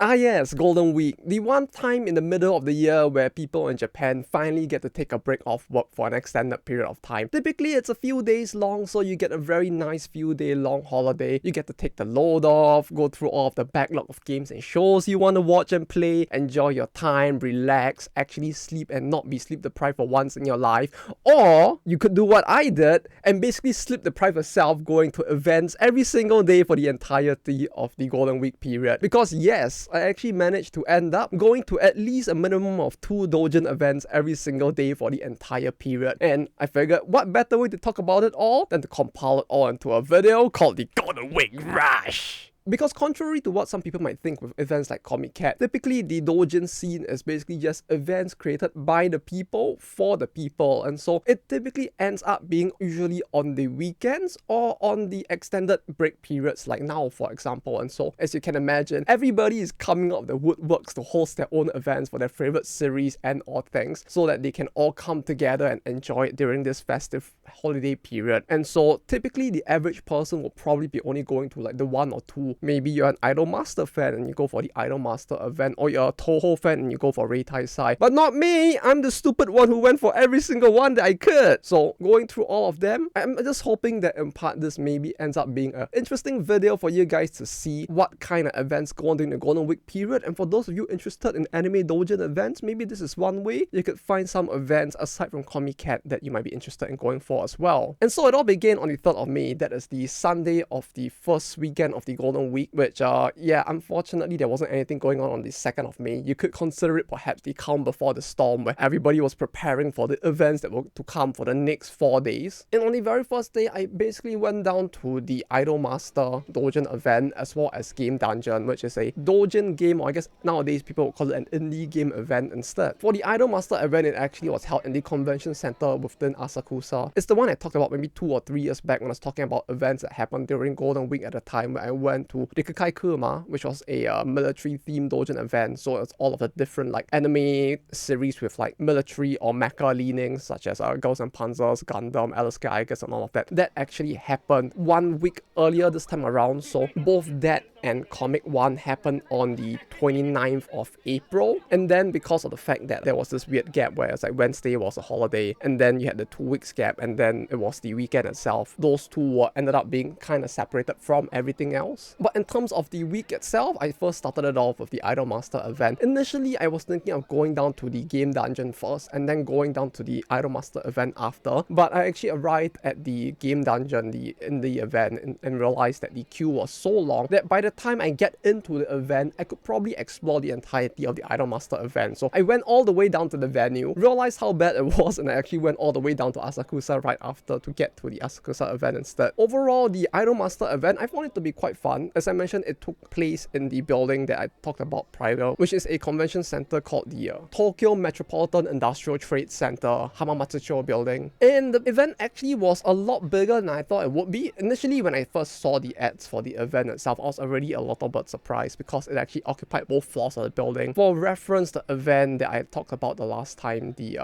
Ah yes, Golden Week. The one time in the middle of the year where people in Japan finally get to take a break off work for an extended period of time. Typically, it's a few days long, so you get a very nice few day long holiday. You get to take the load off, go through all of the backlog of games and shows you want to watch and play, enjoy your time, relax, actually sleep and not be sleep deprived for once in your life. Or you could do what I did and basically sleep deprive yourself going to events every single day for the entirety of the Golden Week period. Because yes, I actually managed to end up going to at least a minimum of 2 Doujin events every single day for the entire period. And I figured what better way to talk about it all than to compile it all into a video called the Golden Week Rush. Because contrary to what some people might think with events like Futaket, typically the Doujin scene is basically just events created by the people for the people, and so it typically ends up being usually on the weekends or on the extended break periods like now, for example. And so as you can imagine, everybody is coming out of the woodworks to host their own events for their favorite series and or things so that they can all come together and enjoy it during this festive holiday period. And so typically the average person will probably be only going to like the 1 or 2. Maybe you're an Idolmaster fan and you go for the Idolmaster event, or you're a Toho fan and you go for Reitaisai. But not me! I'm the stupid one who went for every single one that I could! So going through all of them, I'm just hoping that in part this maybe ends up being an interesting video for you guys to see what kind of events go on during the Golden Week period. And for those of you interested in anime doujin events, maybe this is one way you could find some events aside from Futaket that you might be interested in going for as well. And so it all began on the 3rd of May, that is the Sunday of the first weekend of the Golden Week, which yeah, unfortunately there wasn't anything going on the 2nd of May. You could consider it perhaps the calm before the storm, where everybody was preparing for the events that were to come for the next 4 days. And on the very first day, I basically went down to the Idolmaster Doujin event as well as Game Dungeon, which is a Doujin game, or I guess nowadays people would call it an indie game event instead. For the Idolmaster event, it actually was held in the convention center within Asakusa. It's the one I talked about maybe 2 or 3 years back when I was talking about events that happened during Golden Week at the time, where I went to the Kuma, which was a military-themed doujin event. So it's all of the different like anime series with like military or mecha leanings, such as Ghosts and Panzers, Gundam, LSK Tigers, and all of that. That actually happened 1 week earlier this time around. So both that and Comic 1 happened on the 29th of April. And then because of the fact that there was this weird gap where it's like Wednesday was a holiday, and then you had the 2 weeks gap, and then it was the weekend itself, those two ended up being kind of separated from everything else. But in terms of the week itself, I first started it off with the Idolmaster event. Initially, I was thinking of going down to the Game Dungeon first and then going down to the Idolmaster event after. But I actually arrived at the Game Dungeon in the event and realized that the queue was so long that by the time I get into the event, I could probably explore the entirety of the Idolmaster event. So I went all the way down to the venue, realized how bad it was, and I actually went all the way down to Asakusa right after to get to the Asakusa event instead. Overall, the Idolmaster event, I found it to be quite fun. As I mentioned, it took place in the building that I talked about prior, which is a convention center called the Tokyo Metropolitan Industrial Trade Center, Hamamatsucho building. And the event actually was a lot bigger than I thought it would be. Initially, when I first saw the ads for the event itself, I was already a little bit surprised because it actually occupied both floors of the building. For reference, the event that I talked about the last time, the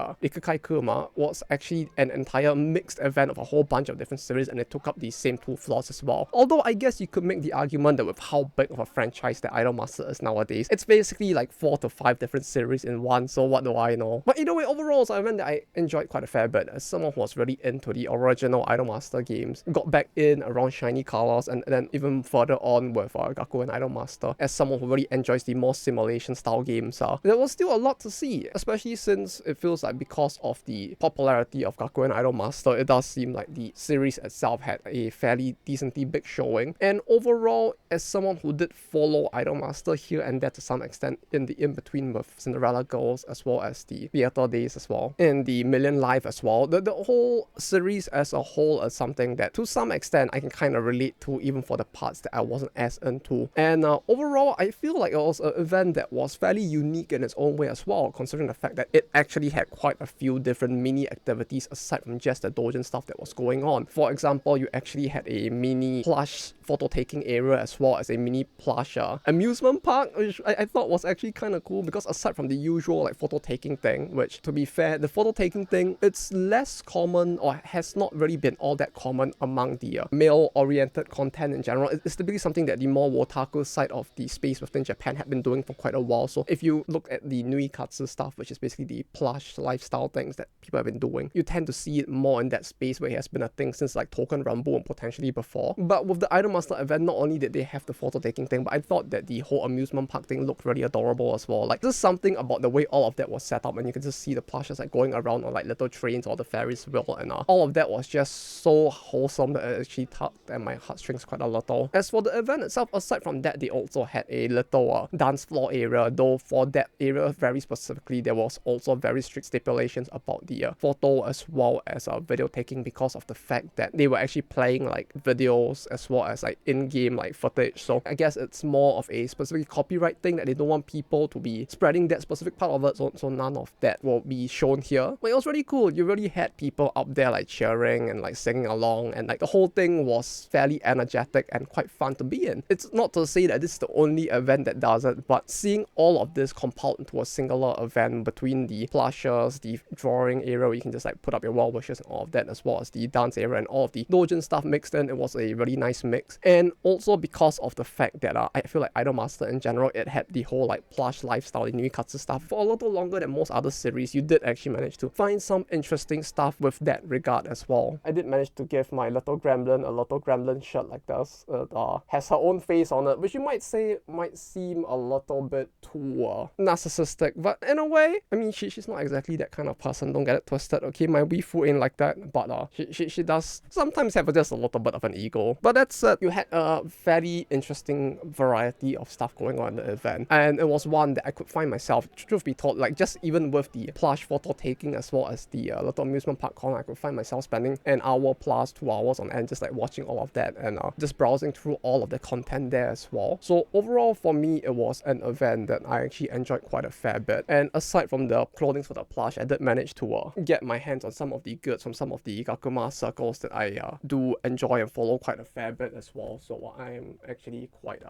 Kuma, was actually an entire mixed event of a whole bunch of different series, and it took up the same 2 floors as well. Although I guess you could make the argument that with how big of a franchise that Idolmaster is nowadays, it's basically like 4 to 5 different series in one, so what do I know? But either way, overall, it's an event that I enjoyed quite a fair bit, as someone who was really into the original Idolmaster games, got back in around shiny colors, and then even further on with Gaku and Idolmaster, as someone who really enjoys the more simulation style games. There was still a lot to see, especially since it feels like because of the popularity of Gaku and Idolmaster, it does seem like the series itself had a fairly decently big showing. And overall, as someone who did follow Idolmaster here and there to some extent in the in-between with Cinderella Girls as well as the Theater Days as well, and the Million Life as well, the whole series as a whole is something that to some extent I can kind of relate to, even for the parts that I wasn't as into. And overall, I feel like it was an event that was fairly unique in its own way as well, considering the fact that it actually had quite a few different mini activities aside from just the doujin stuff that was going on. For example, you actually had a mini plush photo taking area as well as a mini plush amusement park, which I thought was actually kind of cool, because aside from the usual like photo taking thing, which to be fair, the photo taking thing, it's less common or has not really been all that common among the male oriented content in general. It's typically something that the more more Wotaku side of the space within Japan had been doing for quite a while. So if you look at the Nui Katsu stuff, which is basically the plush lifestyle things that people have been doing, you tend to see it more in that space where it has been a thing since like Token Rambo and potentially before. But with the Idolmaster event, not only did they have the photo taking thing, but I thought that the whole amusement park thing looked really adorable as well. Like, there's something about the way all of that was set up, and you can just see the plushes like going around on like little trains or the Ferris wheel, and all of that was just so wholesome that it actually tugged at my heartstrings quite a little. As for the event itself, aside from that, they also had a little dance floor area, though for that area very specifically, there was also very strict stipulations about the photo as well as video taking, because of the fact that they were actually playing like videos as well as like in-game like footage. So I guess it's more of a specific copyright thing that they don't want people to be spreading that specific part of it, so none of that will be shown here. But it was really cool. You really had people up there like cheering and like singing along, and like the whole thing was fairly energetic and quite fun to be in. It's not to say that this is the only event that does it, but seeing all of this compiled into a singular event between the plushes, the drawing area where you can just like put up your well wishes and all of that, as well as the dance area and all of the Doujin stuff mixed in, it was a really nice mix. And also because of the fact that I feel like Idolmaster in general, it had the whole like plush lifestyle in Nui Katsu stuff for a little longer than most other series. You did actually manage to find some interesting stuff with that regard as well. I did manage to give my little gremlin a little gremlin shirt like this. It has her own face on it, which you might say might seem a little bit too narcissistic, but in a way, I mean, she's not exactly that kind of person, don't get it twisted, okay? My waifu ain't like that, but she does sometimes have just a little bit of an ego. But that said, you had a very interesting variety of stuff going on in the event, and it was one that I could find myself, truth be told, like just even with the plush photo taking as well as the little amusement park corner, I could find myself spending an hour plus 2 hours on end just like watching all of that and just browsing through all of the content there as well. So overall for me, it was an event that I actually enjoyed quite a fair bit. And aside from the clothing for the plush, I did manage to get my hands on some of the goods from some of the Gakuma circles that I do enjoy and follow quite a fair bit as well. So I am actually quite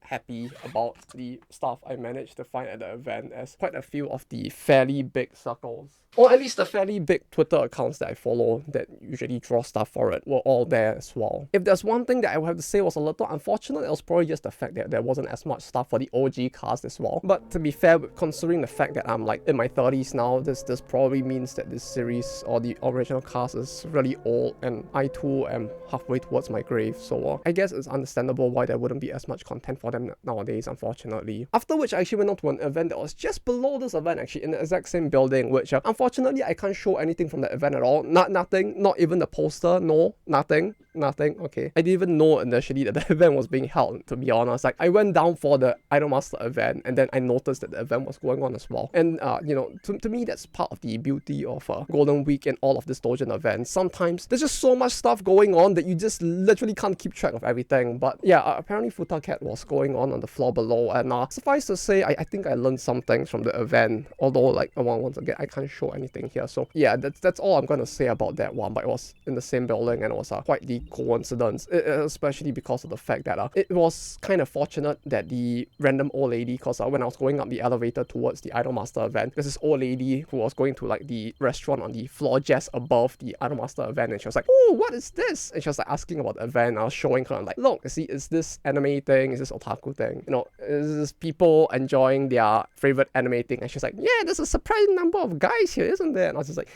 happy about the stuff I managed to find at the event, as quite a few of the fairly big circles, or at least the fairly big Twitter accounts that I follow that usually draw stuff for it, were all there as well. If there's one thing that I would have to say was a little unfortunate, it was probably just the fact that there wasn't as much stuff for the OG cast as well. But to be fair, considering the fact that I'm like in my 30s now, this probably means that this series or the original cast is really old, and I too am halfway towards my grave. So I guess it's understandable why there wouldn't be as much content for them nowadays, unfortunately. After which, I actually went on to an event that was just below this event, actually, in the exact same building, which unfortunately I can't show anything from the event at all. Nothing, not even the poster, no, nothing. Okay, I didn't even know initially that the event was being held, to be honest. Like, I went down for the Idolmaster event, and then I noticed that the event was going on as well. And you know, to me, that's part of the beauty of Golden Week and all of this Doujin events. Sometimes there's just so much stuff going on that you just literally can't keep track of everything. But yeah, apparently Futaket was going on the floor below, and suffice to say, I think I learned some things from the event, although like once again, I can't show anything here. So yeah, that's all I'm gonna say about that one. But it was in the same building, and it was quite the coincidence, especially because of the fact that it was kind of fortunate that the random old lady, because when I was going up the elevator towards the Idolmaster event, there's this old lady who was going to like the restaurant on the floor just above the Idolmaster event, and she was like, "Oh, what is this?" And she was like asking about the event. I was showing her, I'm like, "Look, see, is this anime thing? Is this otaku thing? You know, is this people enjoying their favorite anime thing?" And she's like, "Yeah, there's a surprising number of guys here, isn't there?" And I was just like,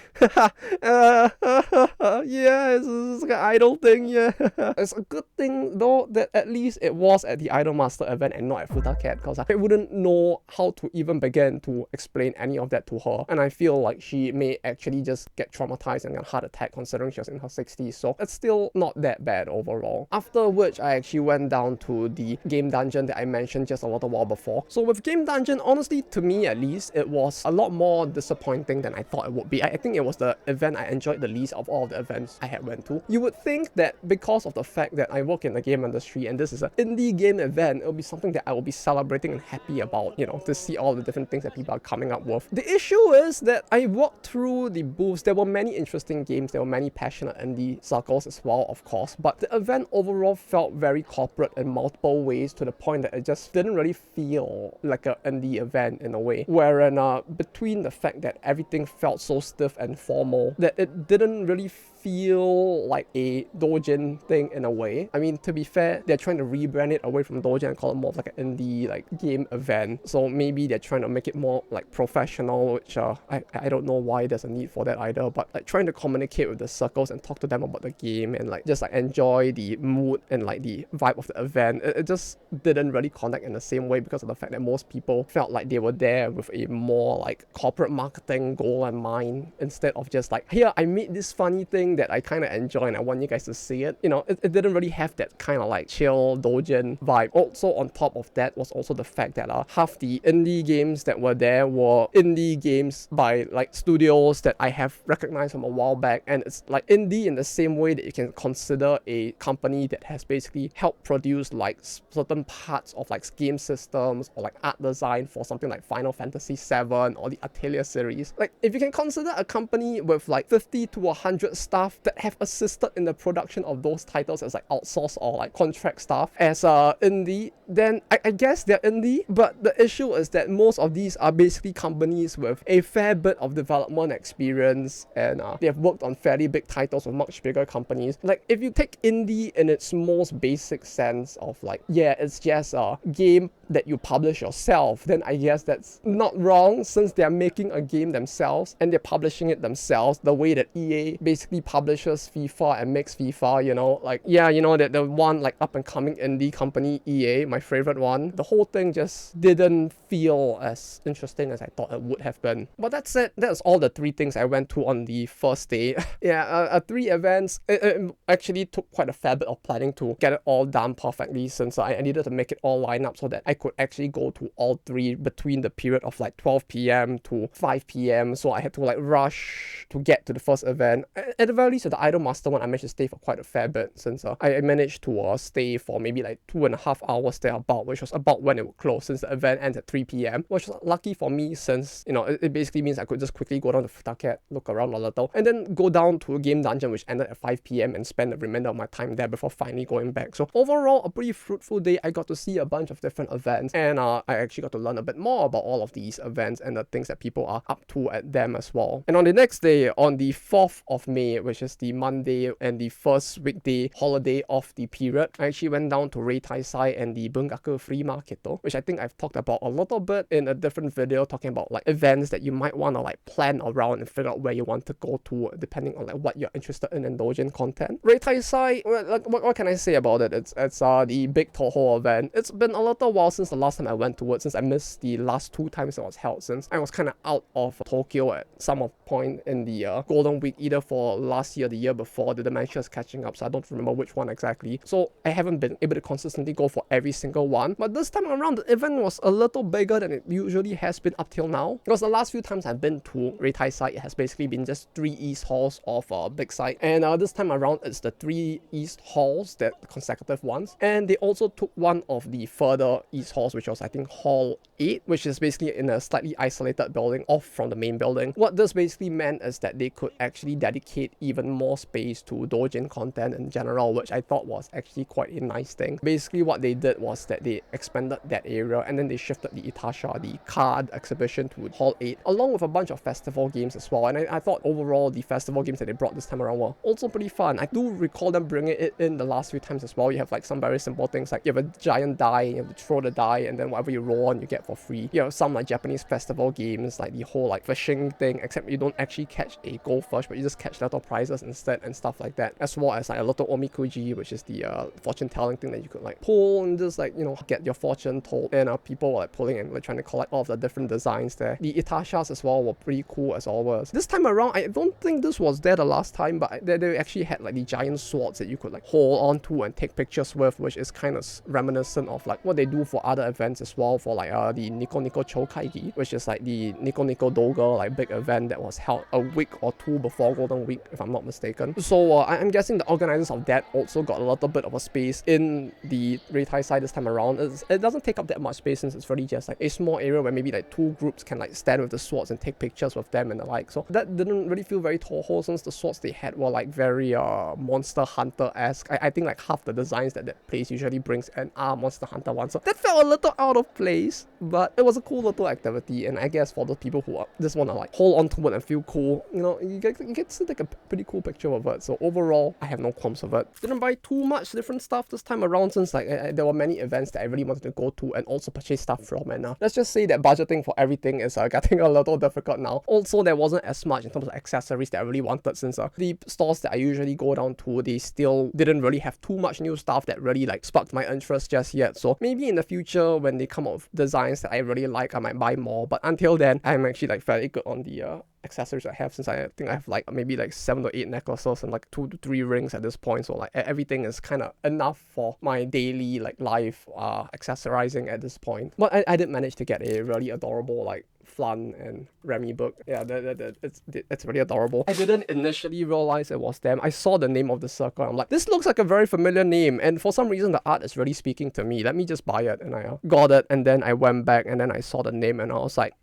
yeah, it's like an idol thing, yeah. It's a good thing though that at least it was at the Idolmaster event and not at Futaket, because I wouldn't know how to even begin to explain any of that to her, and I feel like she may actually just get traumatized and get a heart attack considering she was in her 60s, so it's still not that bad overall. After which, I actually went down to the game dungeon that I mentioned just a little while before. So with game dungeon, honestly, to me at least, it was a lot more disappointing than I thought it would be. I think it was the event I enjoyed the least of all of the events I had went to. You would think that because of the fact that I work in the game industry and this is an indie game event, it'll be something that I will be celebrating and happy about, you know, to see all the different things that people are coming up with. The issue is that I walked through the booths. There were many interesting games, there were many passionate indie circles as well, of course, but the event overall felt very corporate in multiple ways, to the point that it just didn't really feel like an indie event in a way. Wherein between the fact that everything felt so stiff and formal, that it didn't really feel like a Doujin Doujin thing in a way. I mean, to be fair, they're trying to rebrand it away from Doujin and call it more of like an indie like game event. So maybe they're trying to make it more like professional, which I don't know why there's a need for that either. But like trying to communicate with the circles and talk to them about the game and like just like enjoy the mood and like the vibe of the event. It just didn't really connect in the same way because of the fact that most people felt like they were there with a more like corporate marketing goal in mind instead of just like, here, I made this funny thing that I kind of enjoy and I want you guys to see it. You know, it didn't really have that kind of like chill Doujin vibe. Also on top of that was also the fact that half the indie games that were there were indie games by like studios that I have recognized from a while back, and it's like indie in the same way that you can consider a company that has basically helped produce like certain parts of like game systems or like art design for something like Final Fantasy VII or the Atelier series. Like if you can consider a company with like 50 to 100 staff that have assisted in the production of those titles as like outsourced or like contract staff as indie, then I guess they're indie. But the issue is that most of these are basically companies with a fair bit of development experience, and they have worked on fairly big titles with much bigger companies. Like if you take indie in its most basic sense of like, yeah, it's just a game that you publish yourself, then I guess that's not wrong, since they're making a game themselves and they're publishing it themselves the way that EA basically publishes FIFA and makes FIFA, you know, like, yeah, you know, that the one like up and coming indie company, EA, my favorite one. The whole thing just didn't feel as interesting as I thought it would have been. But that's it. That's all the 3 things I went to on the first day. Yeah, 3 events. It actually took quite a fair bit of planning to get it all done perfectly, since I needed to make it all line up so that I could actually go to all 3 between the period of like 12 p.m. to 5 p.m. So I had to like rush to get to the first event. At the very least, at the Idolmaster one, I managed to stay for quite a fair bit, since I managed to stay for maybe like 2.5 hours there about, which was about when it would close, since the event ends at 3 p.m. Which was lucky for me, since, you know, it basically means I could just quickly go down to Futaket, look around a little, and then go down to a game dungeon which ended at 5 p.m. and spend the remainder of my time there before finally going back. So overall, a pretty fruitful day. I got to see a bunch of different events, and I actually got to learn a bit more about all of these events and the things that people are up to at them as well. And on the next day, on the 4th of May, which is the Monday and the first weekday holiday of the period, I actually went down to Reitaisai and the Bungaku free market though, which I think I've talked about a little bit in a different video, talking about like events that you might want to like plan around and figure out where you want to go to depending on like what you're interested in Doujin content. Reitaisai, like what can I say about it? It's the big Toho event. It's been a little while since the last time I went to it, since I missed the last 2 times it was held, since I was kind of out of Tokyo at some point in the Golden Week, either for last year or the year before. The dementia is catching up, so I don't remember which one exactly. So I haven't been able to consistently go for every single one. But this time around, the event was a little bigger than it usually has been up till now. Because the last few times I've been to Reitaisai, it has basically been just 3 East halls of big site. And this time around, it's the 3 East halls, that consecutive ones. And they also took one of the further East halls, which was I think Hall 8, which is basically in a slightly isolated building off from the main building. What this basically meant is that they could actually dedicate even more space to Doujin content in general, which I thought was actually quite a nice thing. Basically what they did was that they expanded that area, and then they shifted the Itasha, the card exhibition, to Hall 8, along with a bunch of festival games as well. And I thought overall the festival games that they brought this time around were also pretty fun. I do recall them bringing it in the last few times as well. You have like some very simple things, like you have a giant die, you have to throw the die, and then whatever you roll on you get for free. You have some like Japanese festival games, like the whole like fishing thing, except you don't actually catch a goldfish, but you just catch little prizes instead and stuff like that, as well as like a little omikuji, which is the fortune telling thing that you could like pull and just like, you know, get your fortune told. And people were like pulling and like trying to collect all of the different designs there. The Itashas as well were pretty cool as always. This time around, I don't think this was there the last time, but they actually had like the giant swords that you could like hold on to and take pictures with, which is kind of reminiscent of like what they do for other events as well, for like the Nico Nico Chokaigi, which is like the Nico Nico Doga like big event that was held a week or 2 before Golden Week, if I'm not mistaken. So I'm guessing the organizers of that also got a little bit of a space in the Reitaisai this time around. It doesn't take up that much space, since it's really just like a small area where maybe like 2 groups can like stand with the swords and take pictures with them and the like. So that didn't really feel very Toho, since the swords they had were like very Monster Hunter-esque. I think like half the designs that place usually brings in are Monster Hunter ones. So that felt a little out of place, but it was a cool little activity. And I guess for those people who just want to like hold on to it and feel cool, you know, you get to take a pretty cool picture of it. So overall, I have no qualms of it. Didn't buy too much different stuff this time around since like there were many events that I really wanted to go to and also purchase stuff from, and let's just say that budgeting for everything is getting a little difficult now. Also, there wasn't as much in terms of accessories that I really wanted since the stores that I usually go down to, they still didn't really have too much new stuff that really like sparked my interest just yet. So maybe in the future when they come up with designs that I really like, I might buy more, but until then I'm actually like fairly good on the accessories I have, since I think I have like maybe like 7 to 8 necklaces and like 2 to 3 rings at this point, so like everything is kind of enough for my daily like life accessorizing at this point. But I did manage to get a really adorable like Flan and Remy book. Yeah, it's really adorable. I didn't initially realize it was them. I saw the name of the circle. I'm like, this looks like a very familiar name, and for some reason the art is really speaking to me. Let me just buy it, and I got it, and then I went back and then I saw the name and I was like,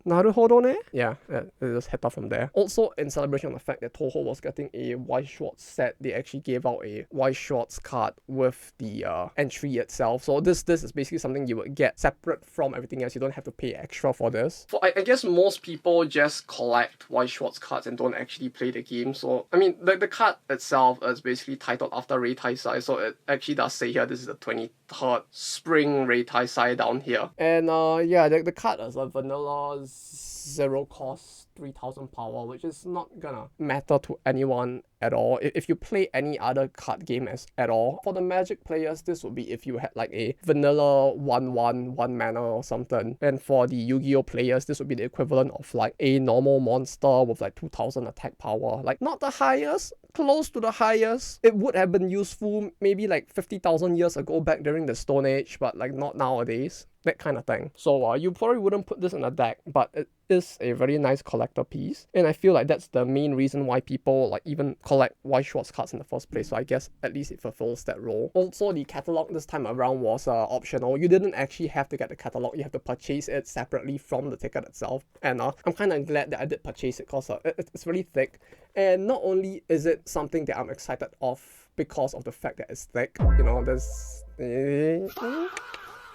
Naruhodo ne? Yeah, it just hit off from there. Also, in celebration of the fact that Toho was getting a White Schwartz set, they actually gave out a White Schwartz card with the entry itself. So this is basically something you would get separate from everything else. You don't have to pay extra for this. So I guess most people just collect White Schwartz cards and don't actually play the game. So, I mean, the card itself is basically titled after Reitaisai. So it actually does say here, this is the 23rd Spring Reitaisai down here. And yeah, the card is a vanilla 0 cost 3000 power, which is not gonna matter to anyone at all if you play any other card game at all. For the Magic players, this would be if you had like a vanilla 1/1 1 mana or something. And for the Yu-Gi-Oh players, this would be the equivalent of like a normal monster with like 2000 attack power. Like not the highest, close to the highest. It would have been useful maybe like 50,000 years ago back during the Stone Age, but like not nowadays. That kind of thing. So you probably wouldn't put this in a deck, but it is a very nice collector piece. And I feel like that's the main reason why people like even collect White Schwartz cards in the first place. So I guess at least it fulfills that role. Also, the catalog this time around was optional. You didn't actually have to get the catalog. You have to purchase it separately from the ticket itself. And I'm kind of glad that I did purchase it because it's really thick. And not only is it something that I'm excited of because of the fact that it's thick, you know, there's...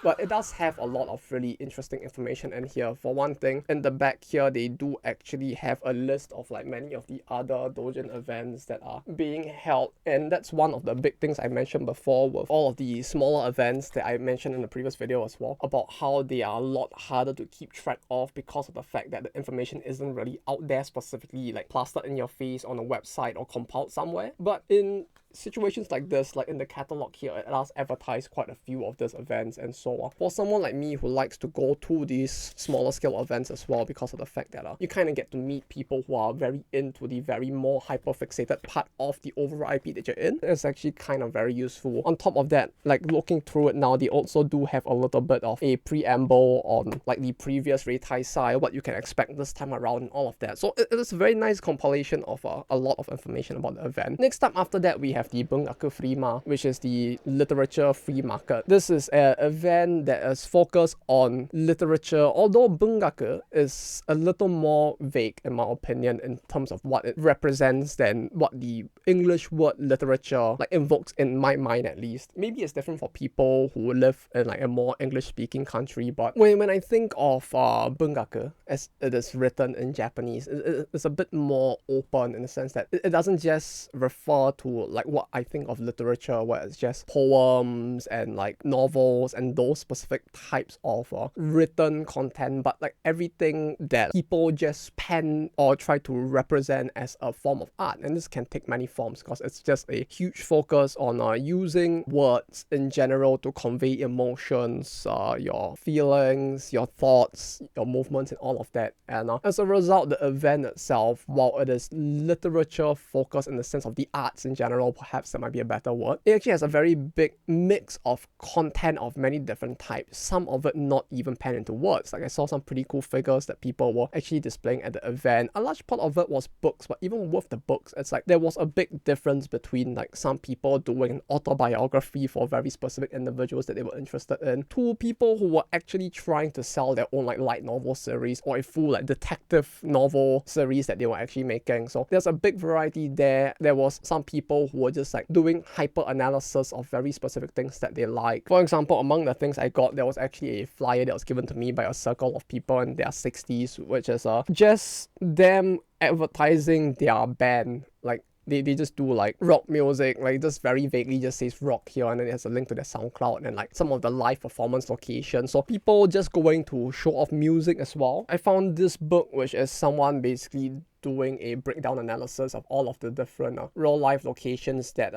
but it does have a lot of really interesting information in here. For one thing, in the back here, they do actually have a list of like many of the other Doujin events that are being held. And that's one of the big things I mentioned before with all of the smaller events that I mentioned in the previous video as well, about how they are a lot harder to keep track of because of the fact that the information isn't really out there specifically like plastered in your face on a website or compiled somewhere. But in situations like this, like in the catalog here, it does advertise quite a few of these events and so on. For someone like me who likes to go to these smaller scale events as well, because of the fact that you kind of get to meet people who are very into the very more hyper fixated part of the overall IP that you're in, it's actually kind of very useful. On top of that, like looking through it now, they also do have a little bit of a preamble on like the previous Reitaisai, what you can expect this time around and all of that. So it is a very nice compilation of a lot of information about the event. Next up after that, we have the Bungaku Free Ma, which is the literature free market. This is an event that is focused on literature, although Bungaku is a little more vague in my opinion in terms of what it represents than what the English word literature like invokes in my mind at least. Maybe it's different for people who live in like a more English speaking country, but when I think of Bungaku as it is written in Japanese, it's a bit more open in the sense that it doesn't just refer to like what I think of literature, where it's just poems and like novels and those specific types of written content, but like everything that people just pen or try to represent as a form of art. And this can take many forms because it's just a huge focus on using words in general to convey emotions, your feelings, your thoughts, your movements and all of that. And as a result, the event itself, while it is literature focused in the sense of the arts in general, perhaps that might be a better word, it actually has a very big mix of content of many different types, some of it not even penned into words. Like I saw some pretty cool figures that people were actually displaying at the event. A large part of it was books, but even with the books, it's like there was a big difference between like some people doing an autobiography for very specific individuals that they were interested in, to people who were actually trying to sell their own like light novel series or a full like detective novel series that they were actually making. So there's a big variety there. There was some people who were just like doing hyper analysis of very specific things that they like. For example, among the things I got, there was actually a flyer that was given to me by a circle of people in their 60s, which is just them advertising their band. Like they just do like rock music, like just very vaguely just says rock here, and then it has a link to their SoundCloud and like some of the live performance locations. So people just going to show off music as well. I found this book, which is someone basically doing a breakdown analysis of all of the different real life locations that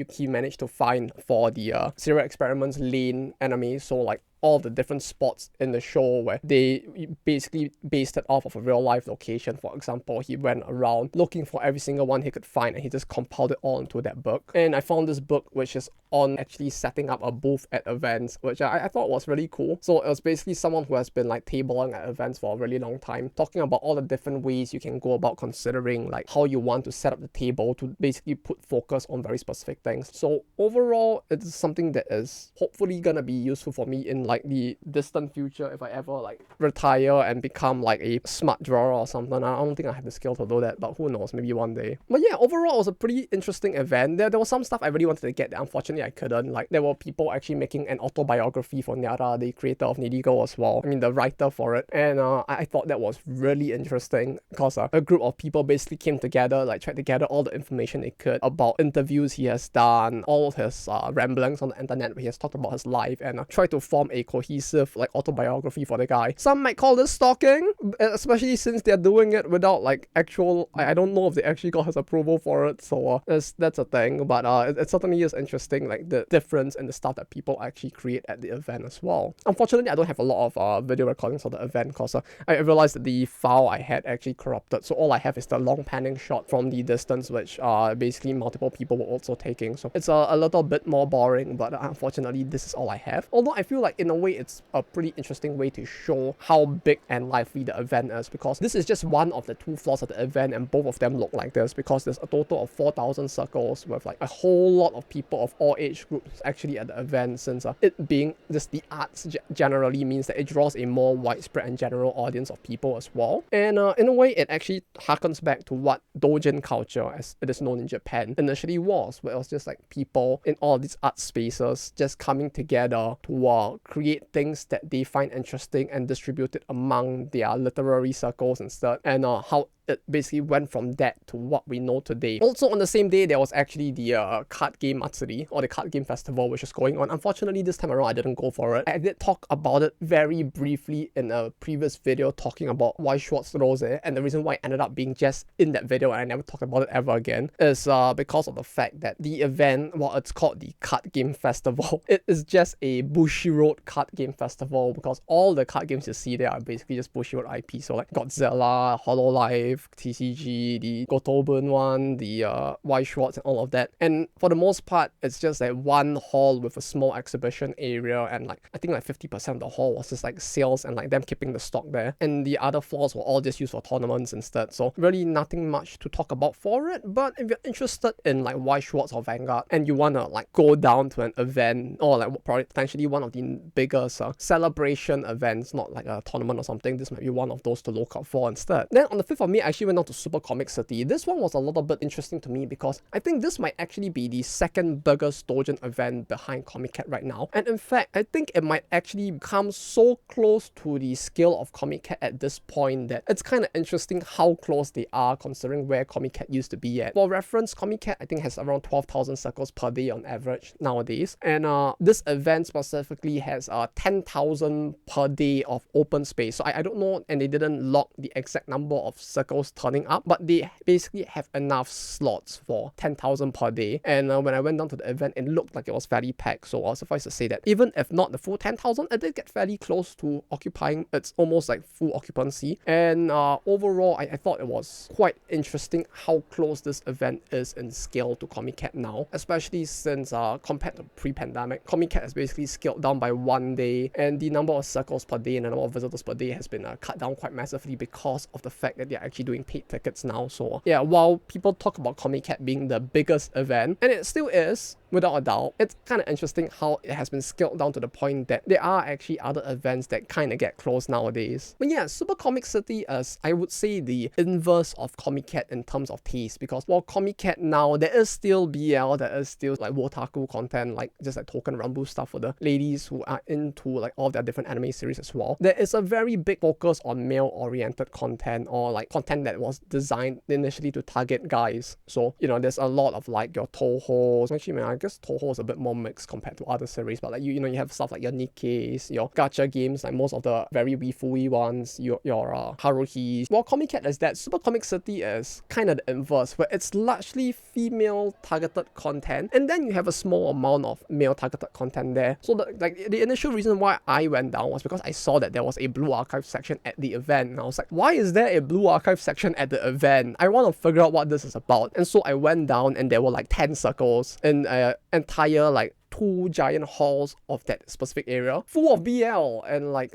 he managed to find for the Serial Experiments Lane anime. So like all the different spots in the show where they basically based it off of a real life location. For example, he went around looking for every single one he could find, and he just compiled it all into that book. And I found this book which is on actually setting up a booth at events, which I thought was really cool. So it was basically someone who has been like tabling at events for a really long time, talking about all the different ways you can go about considering like how you want to set up the table to basically put focus on very specific things. So overall, it's something that is hopefully gonna be useful for me in like the distant future if I ever like retire and become like a smart drawer or something. I don't think I have the skill to do that, but who knows, maybe one day. But yeah, overall it was a pretty interesting event. There was some stuff I really wanted to get that unfortunately I couldn't. Like there were people actually making an autobiography for Nyara, the creator of Nidigo as well. I mean the writer for it. And I thought that was really interesting because a group of people basically came together, like tried to gather all the information they could about interviews he has done, all his ramblings on the internet where he has talked about his life, and tried to form a cohesive like autobiography for the guy. Some might call this stalking, especially since they're doing it without like actual, I don't know if they actually got his approval for it, so that's a thing, but it certainly is interesting, like the difference in the stuff that people actually create at the event as well. Unfortunately, I don't have a lot of video recordings of the event because I realized that the file I had actually corrupted, so all I have is the long panning shot from the distance, which basically multiple people were also taking, so it's a little bit more boring, but unfortunately this is all I have. Although I feel like in a way it's a pretty interesting way to show how big and lively the event is, because this is just one of the 2 floors of the event and both of them look like this, because there's a total of 4,000 circles with like a whole lot of people of all age groups actually at the event, since it being just the arts generally means that it draws a more widespread and general audience of people as well. And in a way it actually harkens back to what Doujin culture, as it is known in Japan, initially was, where it was just like people in all these art spaces just coming together to create things that they find interesting and distribute it among their literary circles instead, and how it basically went from that to what we know today. Also on the same day, there was actually the card game Matsuri, or the card game festival, which is going on. Unfortunately, this time around I didn't go for it. I did talk about it very briefly in a previous video talking about why Schwartz Rose, and the reason why it ended up being just in that video and I never talked about it ever again is because of the fact that the event, while it's called the card game festival, it is just a Bushiroad card game festival, because all the card games you see there are basically just Bushiroad IP. So like Godzilla, Hololive, TCG, the Gotobun one, the Y Schwartz and all of that. And for the most part, it's just like one hall with a small exhibition area, and like I think like 50% of the hall was just like sales and like them keeping the stock there. And the other floors were all just used for tournaments instead. So really nothing much to talk about for it. But if you're interested in like Y Schwartz or Vanguard and you wanna like go down to an event, or like probably potentially one of the biggest celebration events, not like a tournament or something, this might be one of those to look out for instead. Then on the 5th of May, I actually went on to Super Comic City. This one was a little bit interesting to me because I think this might actually be the second biggest Doujin event behind Comic-Cat right now. And in fact, I think it might actually come so close to the scale of Comic-Cat at this point that it's kind of interesting how close they are considering where Comic-Cat used to be at. For reference, Comic-Cat I think has around 12,000 circles per day on average nowadays. And this event specifically has 10,000 per day of open space. So I don't know, and they didn't log the exact number of circles turning up, but they basically have enough slots for 10,000 per day. And when I went down to the event, it looked like it was fairly packed. So I was suffice to say that even if not the full 10,000, it did get fairly close to occupying its almost like full occupancy. And overall, I thought it was quite interesting how close this event is in scale to Comic-Cat now, especially since compared to pre-pandemic, Comic-Cat has basically scaled down by 1 day, and the number of circles per day and the number of visitors per day has been cut down quite massively because of the fact that they're actually doing paid tickets now. So yeah, while people talk about Comic-Cat being the biggest event, and it still is, without a doubt. It's kind of interesting how it has been scaled down to the point that there are actually other events that kind of get close nowadays. But yeah, Super Comic City is, I would say, the inverse of Comiket in terms of taste, because while Comiket now, there is still BL, there is still like wotaku content, like just like token rambu stuff for the ladies who are into like all their different anime series as well. There is a very big focus on male-oriented content, or like content that was designed initially to target guys. So, you know, there's a lot of like your Toho. Actually, man, I guess Toho is a bit more mixed compared to other series, but like you know, you have stuff like your Nikkeis, your gacha games, like most of the very wifui ones, your Haruhis. While Comiket is that, Super Comic City is kind of the inverse, where it's largely female targeted content, and then you have a small amount of male targeted content there. So the initial reason why I went down was because I saw that there was a Blue Archive section at the event, and I was like, why is there a Blue Archive section at the event? I want to figure out what this is about. And so I went down, and there were like 10 circles in an entire like 2 giant halls of that specific area, full of BL and like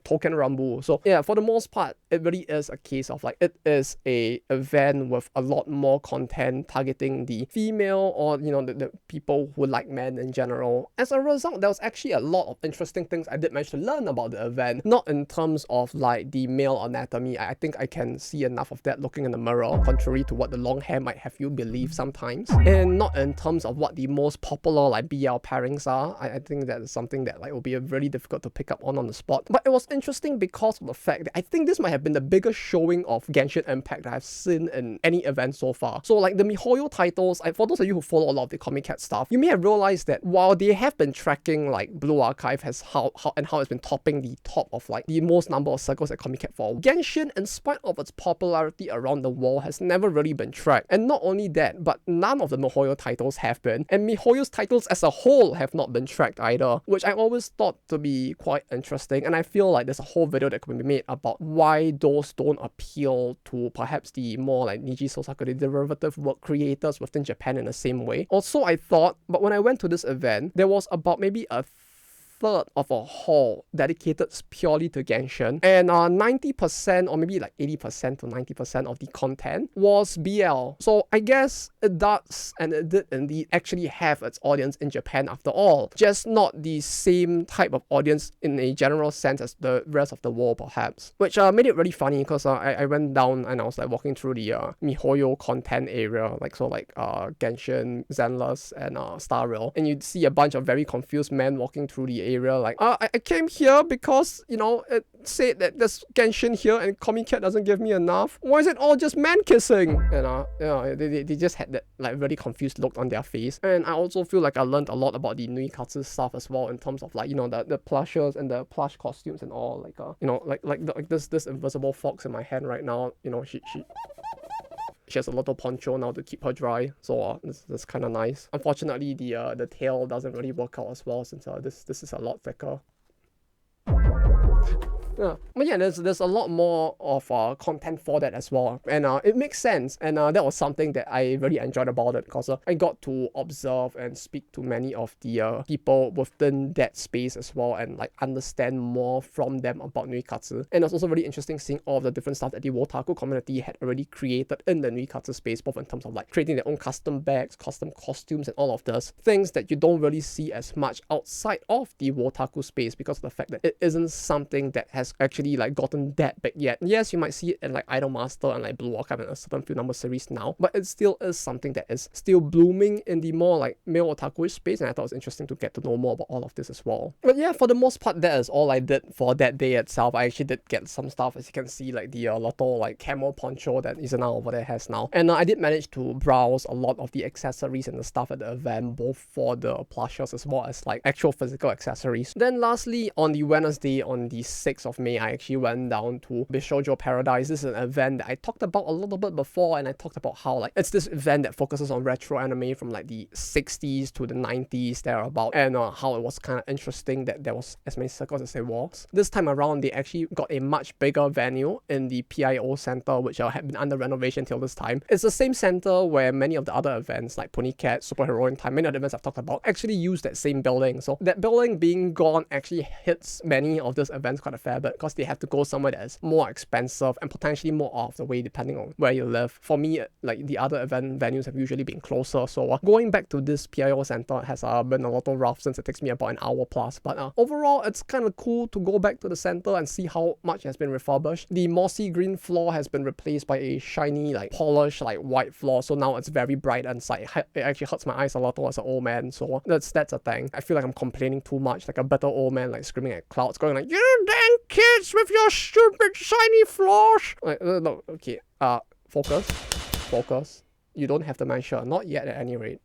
token rambu. So yeah, for the most part, it really is a case of like, it is a event with a lot more content targeting the female, or you know, the people who like men in general. As a result, there was actually a lot of interesting things I did manage to learn about the event, not in terms of like the male anatomy. I think I can see enough of that looking in the mirror, contrary to what the long hair might have you believe sometimes, and not in terms of what the most popular like BL pairings are. I think that is something that like will be really difficult to pick up on the spot. But it was interesting because of the fact that I think this might have been the biggest showing of Genshin Impact that I've seen in any event so far. So like the MiHoYo titles, for those of you who follow a lot of the Comiket stuff, you may have realized that while they have been tracking like Blue Archive has how it's been topping the top of like the most number of circles at Comiket for, Genshin, in spite of its popularity around the world, has never really been tracked. And not only that, but none of the MiHoYo titles have been, and MiHoYo's titles as a whole have not been tracked either, which I always thought to be quite interesting. And I feel like there's a whole video that could be made about why those don't appeal to perhaps the more like Niji Sosaku, the derivative work creators within Japan in the same way. Also, I thought, but when I went to this event, there was about maybe a third of a hall dedicated purely to Genshin, and 90% or maybe like 80% to 90% of the content was BL. So I guess it does, and it did indeed actually have its audience in Japan after all, just not the same type of audience in a general sense as the rest of the world perhaps, which made it really funny because I went down and I was like walking through the MiHoYo content area, like Genshin, Zenless, and Star Rail, and you'd see a bunch of very confused men walking through the area like, I came here because, you know, it said that there's Genshin here and Comiket doesn't give me enough. Why is it all just man kissing? And you know, they just had that like really confused look on their face. And I also feel like I learned a lot about the Nui Katsu stuff as well, in terms of like, you know, the plushes and the plush costumes and all, like you know, like this invisible fox in my hand right now, you know, she has a little poncho now to keep her dry, so this kind of nice. Unfortunately, the tail doesn't really work out as well, since this is a lot thicker. Yeah. But yeah, there's a lot more of content for that as well, and it makes sense, and that was something that I really enjoyed about it, because I got to observe and speak to many of the people within that space as well, and like understand more from them about Nui Katsu. And it's also really interesting seeing all of the different stuff that the Wotaku community had already created in the Nui Katsu space, both in terms of like creating their own custom bags, custom costumes, and all of this, things that you don't really see as much outside of the Wotaku space, because of the fact that it isn't something that has actually like gotten that big yet. Yes, you might see it in like Idolmaster and like Blue Archive and a certain few number series now, but it still is something that is still blooming in the more like male otaku space, and I thought it was interesting to get to know more about all of this as well. But yeah, for the most part, that is all I did for that day itself. I actually did get some stuff, as you can see, like the little like camo poncho that Izana over there has now, and I did manage to browse a lot of the accessories and the stuff at the event, both for the plushes as well as like actual physical accessories. Then lastly, on the Wednesday, on the 6th of May, I actually went down to Bishojo Paradise. This is an event that I talked about a little bit before, and I talked about how like it's this event that focuses on retro anime from like the 60s to the 90s thereabout, and how it was kind of interesting that there was as many circles as there was. This time around, they actually got a much bigger venue in the PIO Center, which had been under renovation till this time. It's the same center where many of the other events like Ponycat, Superhero in Time, many of the events I've talked about actually use that same building. So that building being gone actually hits many of these events quite a fair fair bit because they have to go somewhere that is more expensive and potentially more out of the way depending on where you live. For me, like the other event venues have usually been closer, so going back to this PIO center has been a little rough since it takes me about an hour plus, but overall it's kind of cool to go back to the center and see how much has been refurbished. The mossy green floor has been replaced by a shiny, like polished, like white floor, so now it's very bright inside. It actually hurts my eyes a lot as an old man, so that's a thing. I feel like I'm complaining too much, like a better old man, like screaming at clouds, going like, "You dang kids with your stupid shiny floors!" Like, no, okay, focus. You don't have to mention, not yet at any rate.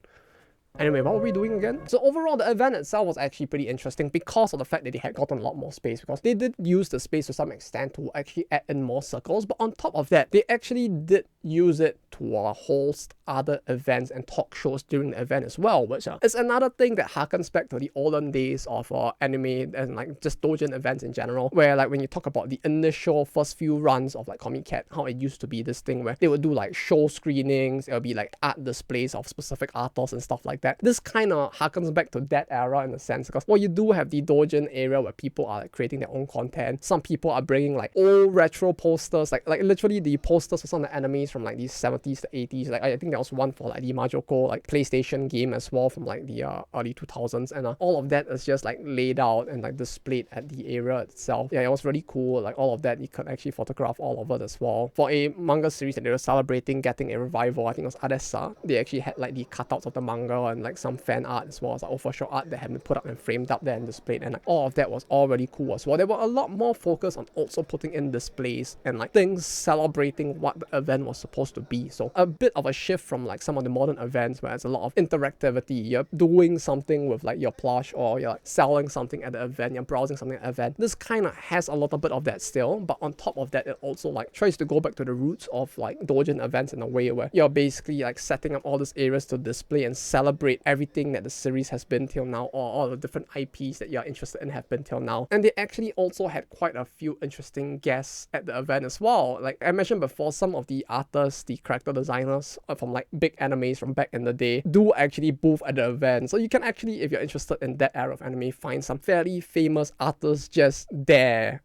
Anyway, what were we doing again? So overall, the event itself was actually pretty interesting because of the fact that they had gotten a lot more space, because they did use the space to some extent to actually add in more circles, but on top of that, they actually did use it to host other events and talk shows during the event as well, which is another thing that harkens back to the olden days of anime and like just doujin events in general, where like when you talk about the initial first few runs of like Comic Cat, how it used to be this thing where they would do like show screenings, it would be like art displays of specific artists and stuff like that. This kind of harkens back to that era in a sense, because you do have the doujin area where people are like creating their own content. Some people are bringing like old retro posters, like literally the posters for some of the animes from like the 70s to 80s. Like I think there was one for like the Majoko like PlayStation game as well from like the early 2000s, and all of that is just like laid out and like displayed at the area itself. Yeah, it was really cool. Like all of that, you could actually photograph all of it as well. For a manga series that they were celebrating getting a revival, I think it was Adesa, they actually had like the cutouts of the manga and like some fan art as well as like official art that had been put up and framed up there and displayed, and like all of that was all really cool as well. There were a lot more focus on also putting in displays and like things celebrating what the event was supposed to be. So a bit of a shift from like some of the modern events where it's a lot of interactivity. You're doing something with like your plush, or you're like selling something at the event, you're browsing something at the event. This kind of has a little bit of that still, but on top of that, it also like tries to go back to the roots of like doujin events in a way where you're basically like setting up all these areas to display and celebrate everything that the series has been till now, or all the different IPs that you're interested in have been till now. And they actually also had quite a few interesting guests at the event as well. Like I mentioned before, some of the artists, the character designers from like big animes from back in the day do actually booth at the event. So you can actually, if you're interested in that era of anime, find some fairly famous artists just there.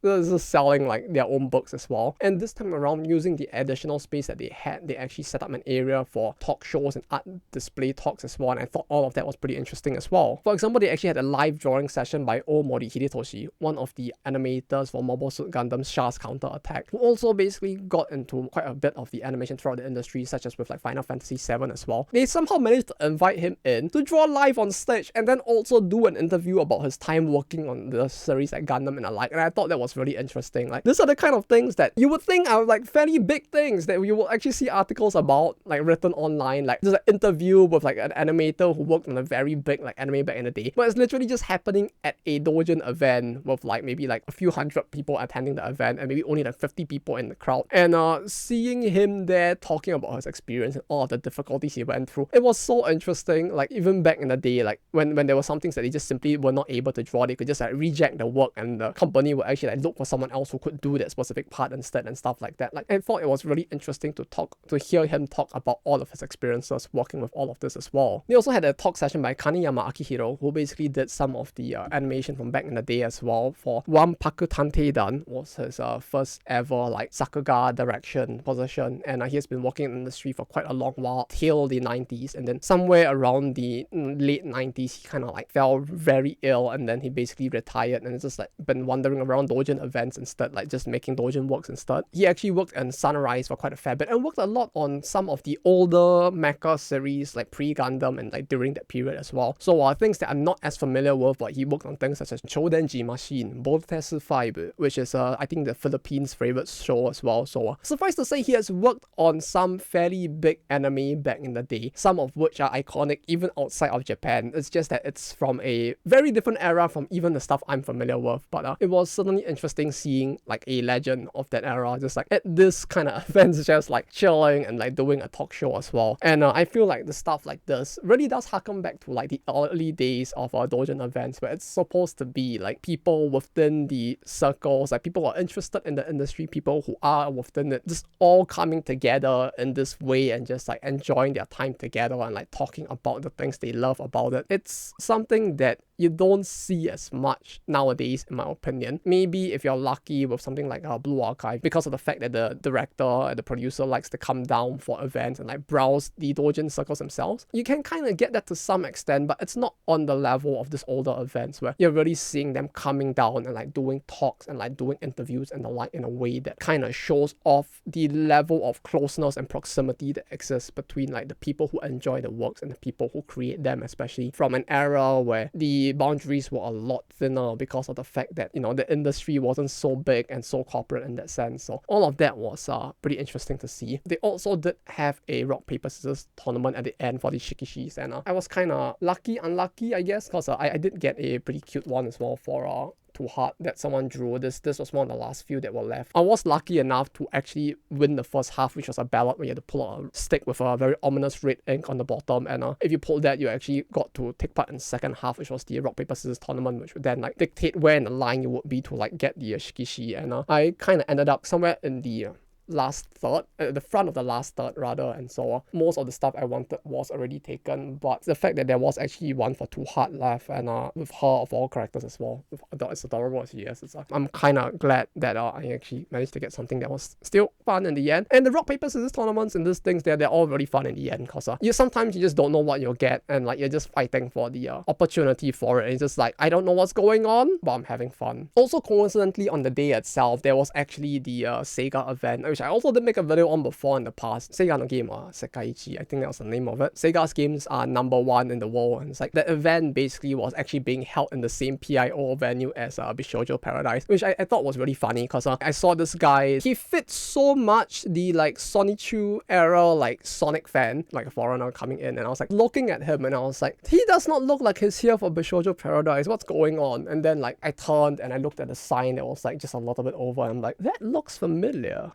There's just selling like their own books as well. And this time around, using the additional space that they had, they actually set up an area for talk shows and art display talks as well, and I thought all of that was pretty interesting as well. For example, they actually had a live drawing session by Omori Hidetoshi, one of the animators for Mobile Suit Gundam's Char's Counter Attack, who also basically got into quite a bit of the animation throughout the industry, such as with like Final Fantasy VII as well. They somehow managed to invite him in to draw live on stage and then also do an interview about his time working on the series like Gundam and alike, and I thought that was really interesting. Like these are the kind of things that you would think are like fairly big things that you will actually see articles about like written online. Like there's an interview with like an animator who worked on a very big like anime back in the day, but it's literally just happening at a doujin event with like maybe like a few hundred people attending the event and maybe only like 50 people in the crowd, and seeing him there talking about his experience and all of the difficulties he went through, it was so interesting. Like even back in the day, like when there were some things that they just simply were not able to draw, they could just like reject the work and the company would actually like look for someone else who could do that specific part instead and stuff like that. Like I thought it was really interesting to hear him talk about all of his experiences working with all of this as well. They also had a talk session by Kaneyama Akihiro, who basically did some of the animation from back in the day as well. For Wanpaku Tanteidan was his first ever like Sakuga direction position, and he has been working in the industry for quite a long while till the 90s, and then somewhere around the late 90s he kind of like fell very ill, and then he basically retired and just like been wandering around doujin events instead, like just making doujin works instead. He actually worked in Sunrise for quite a fair bit and worked a lot on some of the older mecha series like pre-Gundam and like during that period as well. So things that I'm not as familiar with, but he worked on things such as Chodenji Machine, Boltesu 5, which is I think the Philippines' favorite show as well. So suffice to say, he has worked on some fairly big anime back in the day, some of which are iconic even outside of Japan. It's just that it's from a very different era from even the stuff I'm familiar with, but it was certainly interesting seeing like a legend of that era just like at this kind of events, just like chilling and like doing a talk show as well. And I feel like the stuff like this really does harken back to like the early days of doujin events, where it's supposed to be like people within the circles, like people who are interested in the industry, people who are within it, just all coming together in this way and just like enjoying their time together and like talking about the things they love about it. It's something that you don't see as much nowadays, in my opinion. Maybe if you're lucky with something like Blue Archive, because of the fact that the director and the producer likes to come down for events and like browse the Doujin circles themselves, you can kind of get that to some extent, but it's not on the level of these older events where you're really seeing them coming down and like doing talks and like doing interviews and the like in a way that kind of shows off the level of closeness and proximity that exists between like the people who enjoy the works and the people who create them, especially from an era where the boundaries were a lot thinner because of the fact that, you know, the industry wasn't so big and so corporate in that sense. So all of that was pretty interesting to see. They also did have a rock paper scissors tournament at the end for the shikishis, and I was kind of unlucky, I guess, because I did get a pretty cute one as well for Too Hard that someone drew. This was one of the last few that were left. I was lucky enough to actually win the first half, which was a ballot where you had to pull out a stick with a very ominous red ink on the bottom, and if you pulled that, you actually got to take part in the second half, which was the rock paper scissors tournament, which would then like dictate where in the line you would be to like get the shikishi, and I kind of ended up somewhere in the last third, the front of the last third rather, and so most of the stuff I wanted was already taken, but the fact that there was actually one for Too Hard left, and with her of all characters as well, it's adorable as she is. I'm kind of glad that I actually managed to get something that was still fun in the end. And the rock paper scissors tournaments and these things, they're all really fun in the end, because sometimes you just don't know what you'll get, and like you're just fighting for the opportunity for it, and it's just like, I don't know what's going on, but I'm having fun. Also, coincidentally, on the day itself, there was actually the Sega event, which I also did make a video on before in the past. Sega no game, Sekaiichi, I think that was the name of it. Sega's games are #1 in the world, and it's like the event basically was actually being held in the same PIO venue as Bishojo Paradise, which I thought was really funny, because I saw this guy, he fits so much the like Sonichu era like Sonic fan, like a foreigner coming in, and I was like looking at him and I was like, he does not look like he's here for Bishojo Paradise, what's going on? And then like I turned and I looked at the sign that was like just a little bit over, and I'm like, that looks familiar.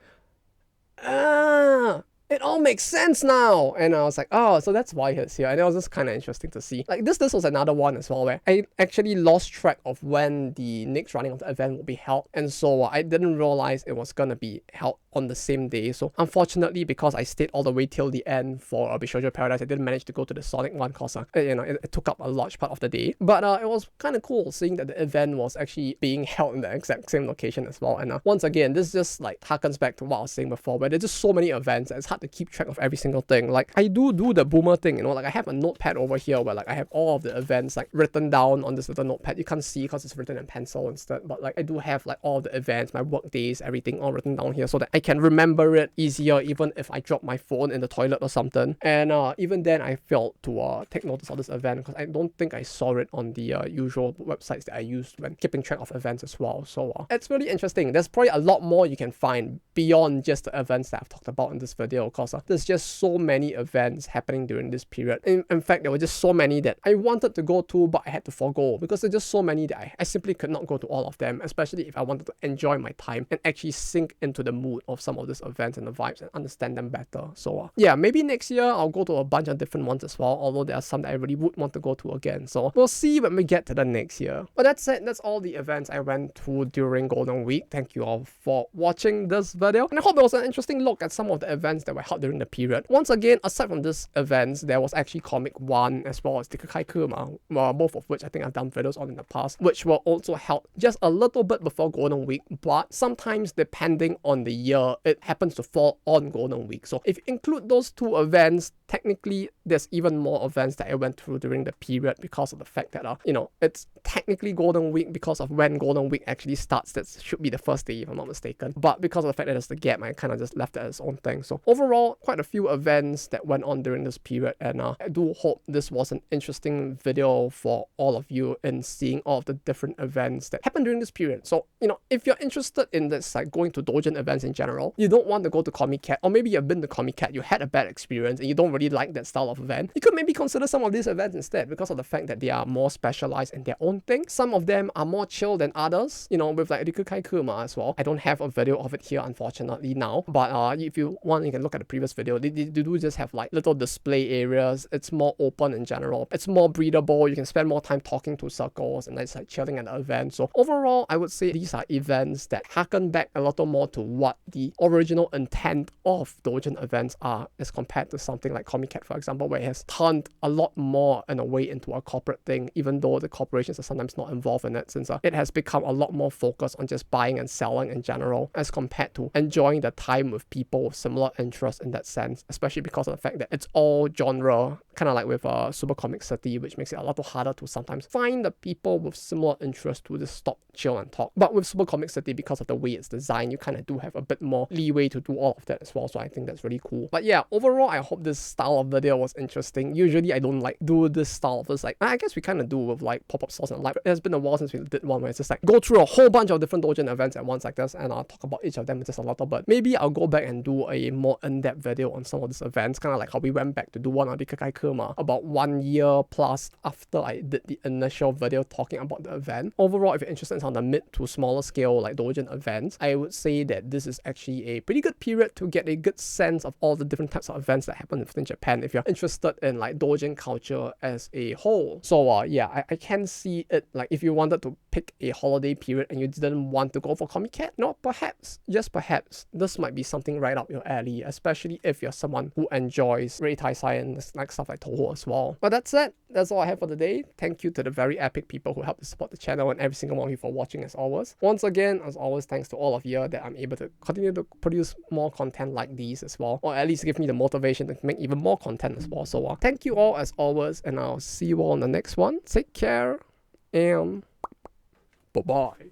It all makes sense now. And I was like, oh, so that's why he's here. And it was just kind of interesting to see. Like this was another one as well where I actually lost track of when the next running of the event will be held, and so I didn't realize it was gonna be held on the same day. So unfortunately, because I stayed all the way till the end for Bishojo Paradise, I didn't manage to go to the Sonic one, because it took up a large part of the day. But it was kind of cool seeing that the event was actually being held in the exact same location as well. And once again, this just like harkens back to what I was saying before, where there's just so many events that it's hard to keep track of every single thing. Like I do the boomer thing, like I have a notepad over here where like I have all of the events like written down on this little notepad. You can't see because it's written in pencil instead, but like I do have like all the events, my work days, everything all written down here so that I can remember it easier even if I drop my phone in the toilet or something. And even then I failed to take notice of this event because I don't think I saw it on the usual websites that I used when keeping track of events as well. So it's really interesting. There's probably a lot more you can find beyond just the events that I've talked about in this video, because there's just so many events happening during this period. In fact, there were just so many that I wanted to go to, but I had to forego because there's just so many that I simply could not go to all of them, especially if I wanted to enjoy my time and actually sink into the mood of some of these events and the vibes and understand them better. So yeah, maybe next year I'll go to a bunch of different ones as well, although there are some that I really would want to go to again. So we'll see when we get to the next year. But that's it. That's all the events I went to during Golden Week. Thank you all for watching this video, and I hope it was an interesting look at some of the events that were held during the period. Once again, aside from these events, there was actually Comic 1 as well as Dikukai Kuma, both of which I think I've done videos on in the past, which were also held just a little bit before Golden Week, but sometimes depending on the year, it happens to fall on Golden Week. So if you include those two events, technically there's even more events that I went through during the period because of the fact that it's technically Golden Week because of when Golden Week actually starts. That should be the first day if I'm not mistaken, but because of the fact that there's the gap, I kind of just left it as its own thing. So overall, quite a few events that went on during this period, and I do hope this was an interesting video for all of you in seeing all of the different events that happened during this period. So if you're interested in this, like going to Doujin events in general, you don't want to go to Comic-Cat, or maybe you've been to Comic-Cat, you had a bad experience and you don't really like that style of event, you could maybe consider some of these events instead because of the fact that they are more specialized in their own thing. Some of them are more chill than others, with like Rikukai Kuma as well. I don't have a video of it here unfortunately, unfortunately now. But if you want, you can look at the previous video. They do just have like little display areas. It's more open in general. It's more breathable. You can spend more time talking to circles and it's like chilling at the event. So overall, I would say these are events that harken back a little more to what the original intent of Doujin events are, as compared to something like Comiket, for example, where it has turned a lot more in a way into a corporate thing, even though the corporations are sometimes not involved in it, since it has become a lot more focused on just buying and selling in general, as compared to enjoying the time with people with similar interests in that sense, especially because of the fact that it's all genre, kind of like with Super Comic City, which makes it a lot harder to sometimes find the people with similar interests to just stop, chill, and talk. But with Super Comic City, because of the way it's designed, you kind of do have a bit more leeway to do all of that as well, so I think that's really cool. But yeah, overall, I hope this style of video was interesting. Usually, I don't like do this style of this, like, I guess we kind of do with like pop-up stores and live. It has been a while since we did one where it's just like go through a whole bunch of different Doujin events at once like this, and I'll talk about each of them just a little bit. Maybe I'll go back and do a more in-depth video on some of these events, kind of like how we went back to do one on the Kakai Kurma about 1 year plus after I did the initial video talking about the event. Overall, if you're interested in some of the mid to smaller scale like Doujin events, I would say that this is actually a pretty good period to get a good sense of all the different types of events that happen within Japan if you're interested in like Doujin culture as a whole. So yeah, I can see it, like if you wanted to pick a holiday period and you didn't want to go for Comiket, no, perhaps, just perhaps, this might be something right up your alley, especially if you're someone who enjoys Reitaisai and like stuff like Toho as well. But that's it. That's all I have for today. Thank you to the very epic people who help to support the channel and every single one of you for watching as always. Once again, as always, thanks to all of you that I'm able to continue to produce more content like these as well, or at least give me the motivation to make even more content as well. So thank you all as always, and I'll see you all in the next one. Take care and bye-bye.